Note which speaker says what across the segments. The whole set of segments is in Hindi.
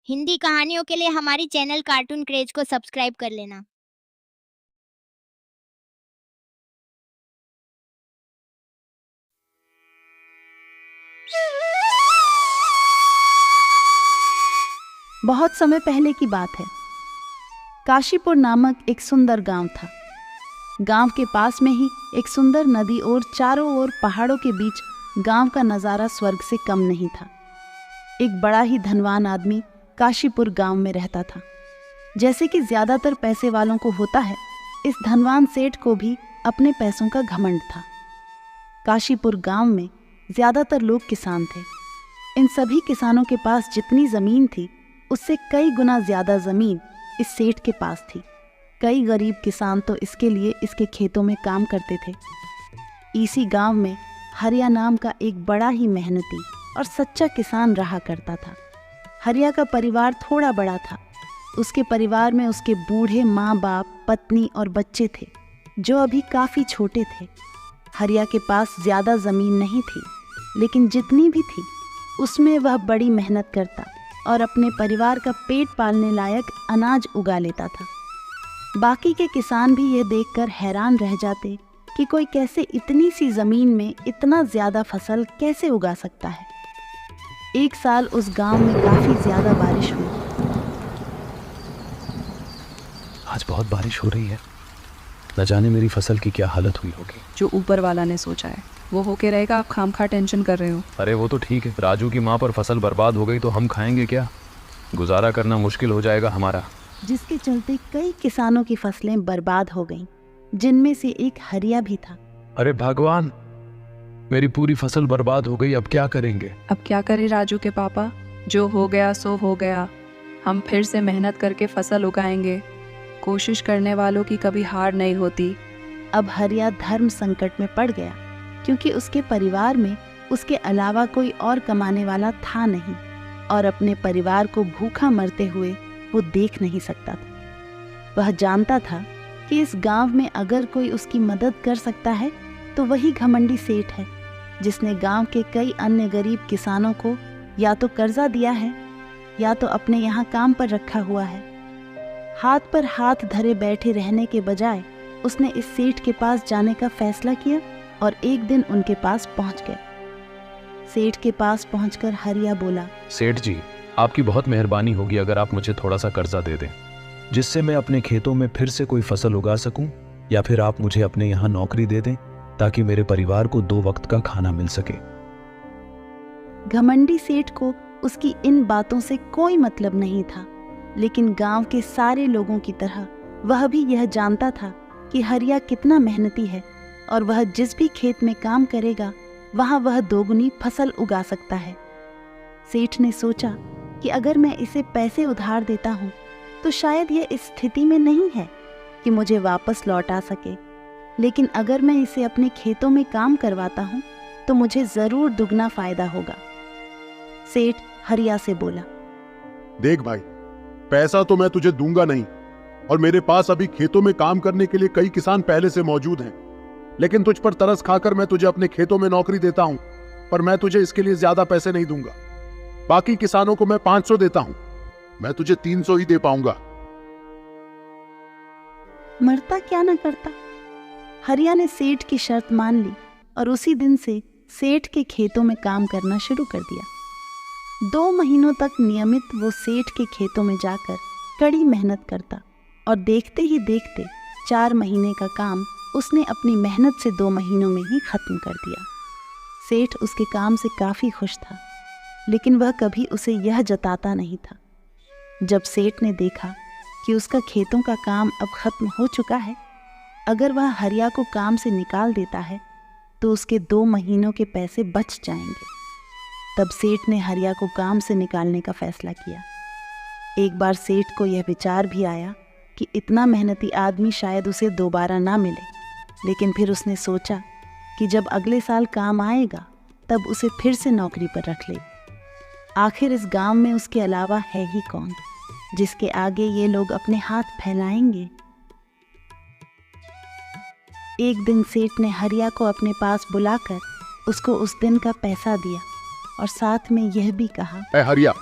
Speaker 1: हिंदी कहानियों के लिए हमारी चैनल कार्टून क्रेज को सब्सक्राइब कर लेना।
Speaker 2: बहुत समय पहले की बात है। काशीपुर नामक एक सुंदर गांव था। गांव के पास में ही एक सुंदर नदी और चारों ओर पहाड़ों के बीच गांव का नज़ारा स्वर्ग से कम नहीं था। एक बड़ा ही धनवान आदमी काशीपुर गांव में रहता था। जैसे कि ज़्यादातर पैसे वालों को होता है, इस धनवान सेठ को भी अपने पैसों का घमंड था। काशीपुर गांव में ज़्यादातर लोग किसान थे। इन सभी किसानों के पास जितनी ज़मीन थी, उससे कई गुना ज़्यादा ज़मीन इस सेठ के पास थी। कई गरीब किसान तो इसके लिए इसके खेतों में काम करते थे। इसी गांव में हरिया नाम का एक बड़ा ही मेहनती और सच्चा किसान रहा करता था। हरिया का परिवार थोड़ा बड़ा था। उसके परिवार में उसके बूढ़े माँ बाप, पत्नी और बच्चे थे, जो अभी काफ़ी छोटे थे। हरिया के पास ज़्यादा ज़मीन नहीं थी, लेकिन जितनी भी थी उसमें वह बड़ी मेहनत करता और अपने परिवार का पेट पालने लायक अनाज उगा लेता था। बाकी के किसान भी यह देखकर हैरान रह जाते कि कोई कैसे इतनी सी ज़मीन में इतना ज़्यादा फसल कैसे उगा सकता है। एक साल उस गांव में काफ़ी ज़्यादा बारिश हुई।
Speaker 3: आज बहुत बारिश हो रही है। न जाने मेरी फसल की क्या हालत हुई होगी।
Speaker 4: जो ऊपर वाला ने सोचा है वो होके रहेगा। आप खामखा टेंशन कर रहे हो।
Speaker 3: अरे वो तो ठीक है, राजू की माँ पर फसल बर्बाद हो गई तो हम खाएंगे क्या? गुजारा करना मुश्किल हो जाएगा हमारा।
Speaker 2: जिसके चलते कई किसानों की फसलें बर्बाद हो गईं, जिनमें से एक हरिया भी था।
Speaker 3: अरे भगवान, मेरी पूरी फसल बर्बाद हो गई, अब क्या करेंगे?
Speaker 4: अब क्या करे राजू के पापा, जो हो गया सो हो गया। हम फिर से मेहनत करके फसल उगाएंगे। कोशिश करने वालों की कभी हार नहीं होती।
Speaker 2: अब हरिया धर्म संकट में पड़ गया, क्योंकि उसके परिवार में उसके अलावा कोई और कमाने वाला था नहीं, और अपने परिवार को भूखा मरते हुए वो देख नहीं सकता था। वह जानता था कि इस गांव में अगर कोई उसकी मदद कर सकता है तो वही घमंडी सेठ है, जिसने गांव के कई अन्य गरीब किसानों को या तो कर्जा दिया है या तो अपने यहाँ काम पर रखा हुआ है। हाथ पर हाथ धरे बैठे रहने के बजाय उसने इस सेठ के पास जाने का फैसला किया और एक दिन उनके पास पहुंच गया। सेठ के पास पहुंचकर हरिया बोला,
Speaker 3: सेठ जी, आपकी बहुत मेहरबानी होगी अगर आप मुझे थोड़ा सा कर्जा दे दें, जिससे मैं अपने खेतों में फिर से कोई फसल उगा सकूं, या फिर आप मुझे अपने यहाँ नौकरी दे दें ताकि मेरे परिवार को 2 वक्त का खाना मिल सके।
Speaker 2: घमंडी सेठ को उसकी इन बातों से कोई मतलब नहीं था, लेकिन गांव के सारे लोगों की तरह वह भी यह जानता था कि हरिया कितना मेहनती है और वह जिस भी खेत में काम करेगा वहां वह दोगुनी फसल उगा सकता है। सेठ ने सोचा कि अगर मैं इसे पैसे उधार देता हूं तो शायद यह इस स्थिति में नहीं है कि मुझे वापस लौटा सके, लेकिन अगर मैं इसे अपने खेतों में काम करवाता हूं तो मुझे जरूर दुगना फायदा होगा। सेठ हरिया से बोला,
Speaker 5: देख भाई, पैसा तो मैं तुझे दूंगा नहीं, और मेरे पास अभी खेतों में काम करने के लिए कई किसान पहले से मौजूद हैं, लेकिन तुझ पर तरस खाकर मैं तुझे अपने खेतों में नौकरी देता हूं, पर मैं तुझे इसके लिए ज्यादा पैसे नहीं दूंगा। बाकी किसानों को मैं 500 देता हूं, मैं तुझे 300 ही दे पाऊंगा।
Speaker 2: मरता क्या न करता। हरिया ने सेठ की शर्त मान ली और उसी दिन से सेठ के खेतों में काम करना शुरू कर दिया। 2 महीनों तक नियमित वो सेठ के खेतों में जाकर कड़ी मेहनत करता, और देखते ही देखते 4 महीने का काम उसने अपनी मेहनत से 2 महीनों में ही खत्म कर दिया। सेठ उसके काम से काफ़ी खुश था, लेकिन वह कभी उसे यह जताता नहीं था। जब सेठ ने देखा कि उसका खेतों का काम अब खत्म हो चुका है, अगर वह हरिया को काम से निकाल देता है तो उसके 2 महीनों के पैसे बच जाएंगे। तब सेठ ने हरिया को काम से निकालने का फैसला किया। एक बार सेठ को यह विचार भी आया कि इतना मेहनती आदमी शायद उसे दोबारा ना मिले, लेकिन फिर उसने सोचा कि जब अगले साल काम आएगा तब उसे फिर से नौकरी पर रख ले। आखिर इस गांव में उसके अलावा है ही कौन जिसके आगे ये लोग अपने हाथ फैलाएंगे। एक दिन सेठ ने हरिया को अपने पास बुलाकर उसको उस दिन का पैसा दिया और साथ में यह भी कहा,
Speaker 5: ए हरिया,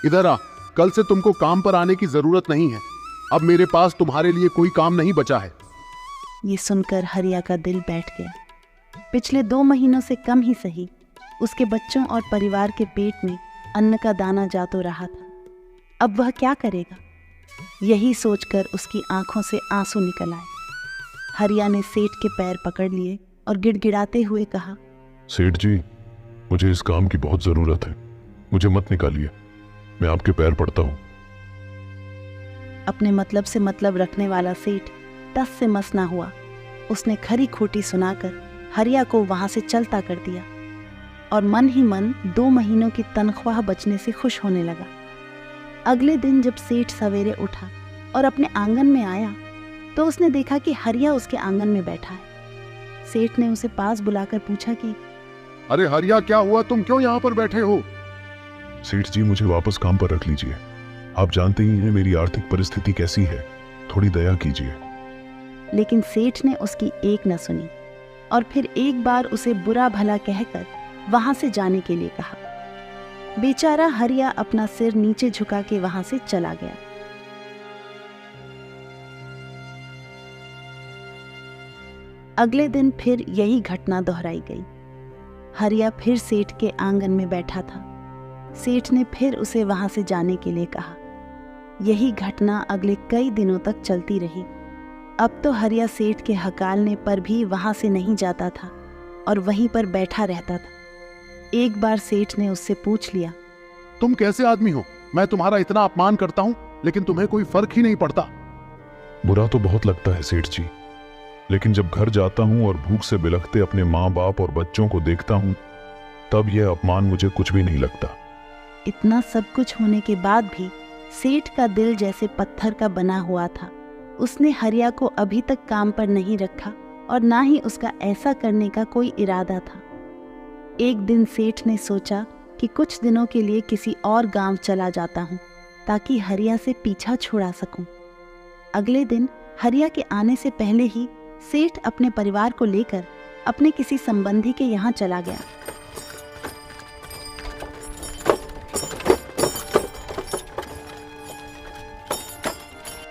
Speaker 5: इधर आ, कल से तुमको काम पर आने की जरूरत नहीं है। अब मेरे पास तुम्हारे लिए कोई काम नहीं बचा है।
Speaker 2: ये सुनकर हरिया का दिल बैठ गया। पिछले 2 महीनों से कम ही सही उसके बच्चों और परिवार के पेट में अन्न का दाना जा तो रहा था। अब वह क्या करेगा? यही सोचकर उसकी आंखों से आंसू निकल आए। हरिया ने सेठ के पैर पकड़ लिए और गिड़गिड़ाते हुए कहा,
Speaker 6: सेठ जी, मुझे इस काम की बहुत जरूरत है, मुझे मत निकालिए, मैं आपके पैर पड़ता हूं।
Speaker 2: अपने मतलब से मतलब रखने वाला सेठ टस से मस ना हुआ। उसने खरी खोटी सुनाकर हरिया को वहां से चलता कर दिया और मन ही मन 2 महीनों की तनख्वाह बचने से खुश होने लगा। अगले दिन जब सेठ सवेरे उठा और अपने आंगन में आया तो उसने देखा कि हरिया उसके आंगन में बैठा है। सेठ ने उसे पास बुलाकर पूछा कि
Speaker 5: अरे हरिया, क्या हुआ? तुम क्यों यहाँ पर बैठे हो?
Speaker 6: सेठ जी, मुझे वापस काम पर रख लीजिए। आप जानते ही हैं मेरी आर्थिक परिस्थिति कैसी है, थोड़ी दया कीजिए।
Speaker 2: लेकिन सेठ ने उसकी एक न सुनी और फिर एक बार उसे बुरा भला कहकर वहां से जाने के लिए कहा। बेचारा हरिया अपना सिर नीचे झुका के वहां से चला गया। अगले दिन फिर यही घटना दोहराई गई। हरिया फिर सेठ के आंगन में बैठा था। सेठ ने फिर उसे वहां से जाने के लिए कहा। यही घटना अगले कई दिनों तक चलती रही। अब तो हरिया सेठ के हकालने पर भी वहां से नहीं जाता था और वहीं पर बैठा रहता था। एक बार सेठ ने उससे पूछ लिया,
Speaker 5: तुम कैसे आदमी हो? मैं तुम्हारा इतना अपमान करता हूँ लेकिन तुम्हें कोई फर्क ही नहीं पड़ता।
Speaker 6: बुरा तो बहुत लगता है सेठ जी, लेकिन जब घर जाता हूं और भूख से बिलखते अपने माँ बाप और बच्चों को देखता हूं, तब यह अपमान मुझे कुछ भी नहीं लगता।
Speaker 2: इतना सब कुछ होने के बाद भी सेठ का दिल जैसे पत्थर का बना हुआ था। उसने हरिया को अभी तक काम पर नहीं रखा और ना ही उसका ऐसा करने का कोई इरादा था। एक दिन सेठ ने सोचा कि कुछ दिनों के लिए किसी और गांव चला जाता हूं ताकि हरिया से पीछा छुड़ा सकूं। अगले दिन हरिया के आने से पहले ही सेठ अपने परिवार को लेकर अपने किसी संबंधी के यहाँ चला गया।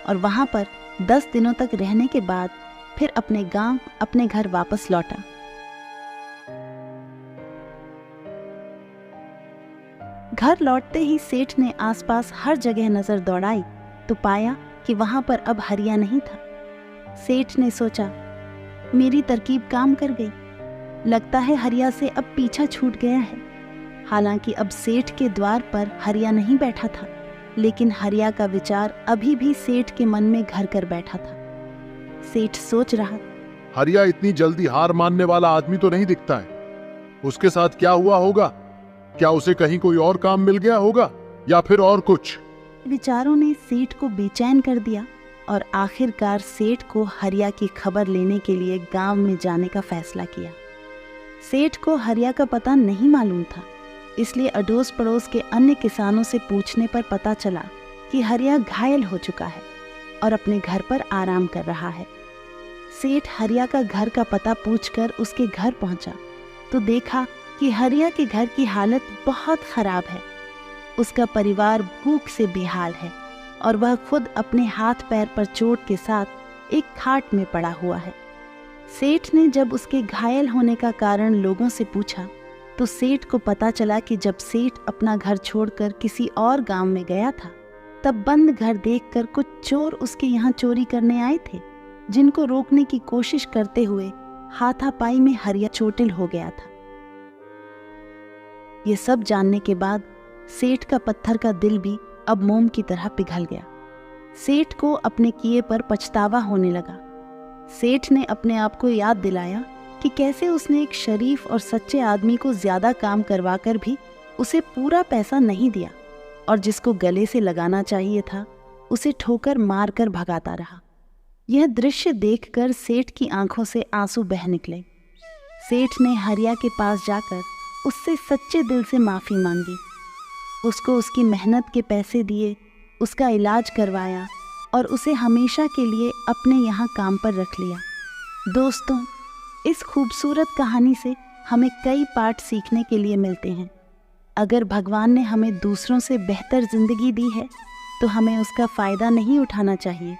Speaker 2: और वहां पर 10 दिनों तक रहने के बाद फिर अपने गांव, अपने घर वापस लौटा। घर लौटते ही सेठ ने आसपास हर जगह नजर दौड़ाई तो पाया कि वहां पर अब हरिया नहीं था। सेठ ने सोचा, मेरी तरकीब काम कर गई। लगता है हरिया से अब पीछा छूट गया है। हालांकि अब सेठ के द्वार पर हरिया नहीं बैठा था, लेकिन हरिया का विचार अभी भी सेठ के मन में घर कर बैठा था। सेठ सोच रहा,
Speaker 5: हरिया इतनी जल्दी हार मानने वाला आदमी तो नहीं दिखता है। उसके साथ क्या हुआ होगा? क्या उसे कहीं कोई और काम मिल गया होगा या फिर और कुछ?
Speaker 2: विचारों ने सेठ को बेचैन कर दिया और आखिरकार सेठ को हरिया की खबर लेने के लिए गांव में जाने का फैसला किया। सेठ को हरिया का पता नहीं मालूम था, इसलिए अड़ोस पड़ोस के अन्य किसानों से पूछने पर पता चला कि हरिया घायल हो चुका है और अपने घर पर आराम कर रहा है। सेठ हरिया का घर का पता पूछकर उसके घर पहुंचा तो देखा कि हरिया के घर की हालत बहुत खराब है। उसका परिवार भूख से बेहाल है और वह खुद अपने हाथ पैर पर चोट के साथ एक खाट में पड़ा हुआ है। सेठ ने जब उसके घायल होने का कारण लोगों से पूछा तो सेठ को पता चला कि जब सेठ अपना घर छोड़कर किसी और गांव में गया था, तब बंद घर देखकर कुछ चोर उसके यहाँ चोरी करने आए थे, जिनको रोकने की कोशिश करते हुए हाथापाई में हरिया चोटिल हो गया था। ये सब जानने के बाद सेठ का पत्थर का दिल भी अब मोम की तरह पिघल गया। सेठ को अपने किए पर पछतावा होने लगा। सेठ ने अपने आप को याद दिलाया कि कैसे उसने एक शरीफ और सच्चे आदमी को ज्यादा काम करवाकर भी उसे पूरा पैसा नहीं दिया और जिसको गले से लगाना चाहिए था उसे ठोकर मारकर भगाता रहा। यह दृश्य देखकर सेठ की आंखों से आंसू बह निकले। सेठ ने हरिया के पास जाकर उससे सच्चे दिल से माफी मांगी। उसको उसकी मेहनत के पैसे दिए, उसका इलाज करवाया और उसे हमेशा के लिए अपने यहाँ काम पर रख लिया। दोस्तों, इस खूबसूरत कहानी से हमें कई पाठ सीखने के लिए मिलते हैं। अगर भगवान ने हमें दूसरों से बेहतर जिंदगी दी है तो हमें उसका फ़ायदा नहीं उठाना चाहिए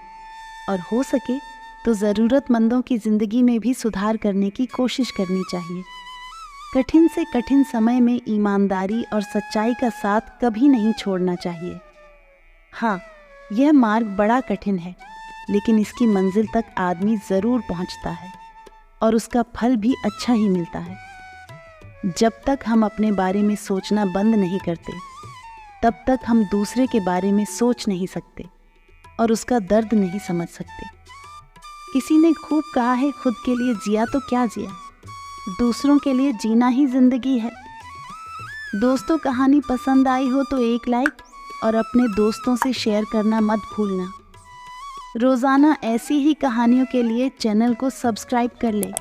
Speaker 2: और हो सके तो ज़रूरतमंदों की ज़िंदगी में भी सुधार करने की कोशिश करनी चाहिए। कठिन से कठिन समय में ईमानदारी और सच्चाई का साथ कभी नहीं छोड़ना चाहिए। हाँ, यह मार्ग बड़ा कठिन है, लेकिन इसकी मंजिल तक आदमी ज़रूर पहुंचता है और उसका फल भी अच्छा ही मिलता है। जब तक हम अपने बारे में सोचना बंद नहीं करते, तब तक हम दूसरे के बारे में सोच नहीं सकते और उसका दर्द नहीं समझ सकते। किसी ने खूब कहा है, खुद के लिए जिया तो क्या जिया, दूसरों के लिए जीना ही जिंदगी है। दोस्तों, कहानी पसंद आई हो तो एक लाइक और अपने दोस्तों से शेयर करना मत भूलना। रोज़ाना ऐसी ही कहानियों के लिए चैनल को सब्सक्राइब कर ले।